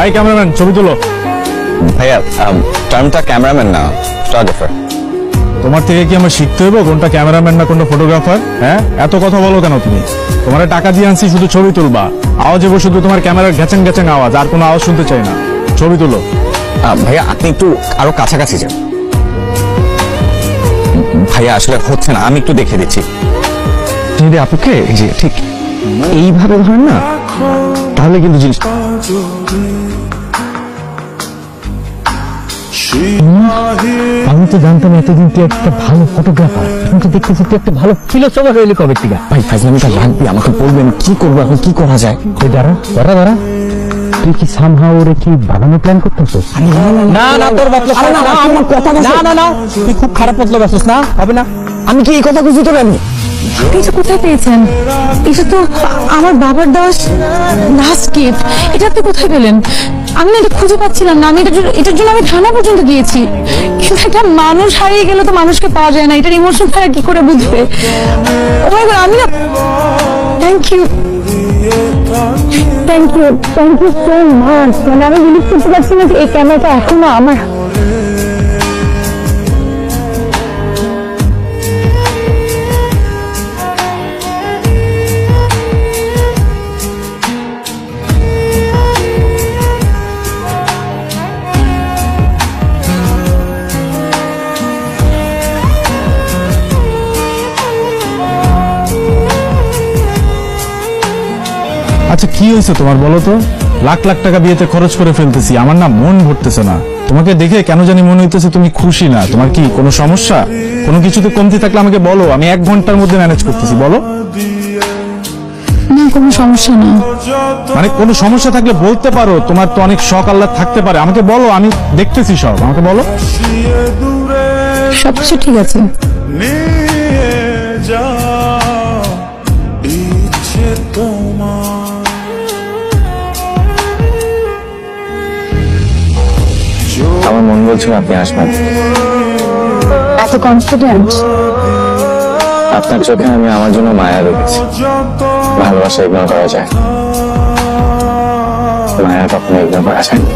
High cameraman, ছবি তুলো। ভাইয়া টার্মটা ক্যামেরাম্যান না, ফটোগ্রাফার। তোমার থেকে কি আমার শিখতে হবে কোনটা ক্যামেরাম্যান না কোনটা ফটোগ্রাফার? হ্যাঁ, এত কথা বলো কেন তুমি? তোমার টাকা দিয়ে আনছি শুধু ছবি তুলবা, আওয়াজে শুধু তোমার ক্যামেরার ঘ্যাচাং ঘ্যাচাং আওয়াজ, আর কোনো আওয়াজ শুনতে চাই না। ছবি তুলো। ভাইয়া আপনি একটু আরো কাছাকাছি যান। ভাইয়া আসলে হচ্ছে না, আমি একটু দেখে দিচ্ছি। যদি আপুকে এই যে ঠিক এইভাবে ধরেন না, তাহলে কিন্তু জিনিস। আমি তো জানতাম এতদিন তুই একটা ভালো ফটোগ্রাফার, এখন তো দেখতেছি তুই একটা ভালো ফিলোসফার হইলে কবে থেকে। ভাই ফাইজলামিটা লাগবে, আমাকে বলবেন কি করবো এখন, কি করা যায়। তুই দাঁড়া তুই কি সামহাও ওরে কি বানানো প্ল্যান করতেছিস? না না তোর বাতলো আমার কথা না, তুই খুব খারাপ মতলব আছিস না, হবে না। আমি কি এই কথা বুঝতে পারি? এটা কোথায় পেয়েছেন? এটা তো আমার বাবার দেওয়া লাস্ট গিফট। এটা আপনি কোথায় পেলেন? আমি না এটা খুঁজে পাচ্ছিলাম না। আমি এটার জন্য আমি থানা পর্যন্ত গিয়েছি, কিন্তু একটা মানুষ হারিয়ে গেলে তো মানুষকে পাওয়া যায় না, এটার ইমোশন তারা কি করে বুঝবে? আমি না, থ্যাংক ইউ সো মাচ। মানে আমি বিলিভ করতে পারছি না যে এই ক্যামেরাটা এখনো আমার। আচ্ছা কি হয়েছে তোমার বলো তো? লাখ লাখ টাকা বিয়েতে খরচ করে ফেলতেছি, আমার না মন ভরতেছে না। তোমাকে দেখে কেন জানি মনে হইতেছে তুমি খুশি না। তোমার কি কোনো সমস্যা? কোনো কিছুতে কমতি থাকলে আমাকে বলো, আমি 1 ঘন্টার মধ্যে ম্যানেজ করতেছি। বলো। না কোনো সমস্যা না। মানে কোনো সমস্যা থাকলে বলতে পারো, তোমার তো অনেক শখ আহ্লাদ থাকতে পারে, আমাকে বলো, আমি দেখতেছি সব, আমাকে বলো। সবকিছু ঠিক আছে। আমার মন বলছিল আপনি আসবেন। এত কনফিডেন্ট? আপনার চোখে আমি আমার জন্য মায়া রেখেছি। ভালোবাসা ইগনোর করা যায়, মায়া কখনো ইগনোর করা যায় না।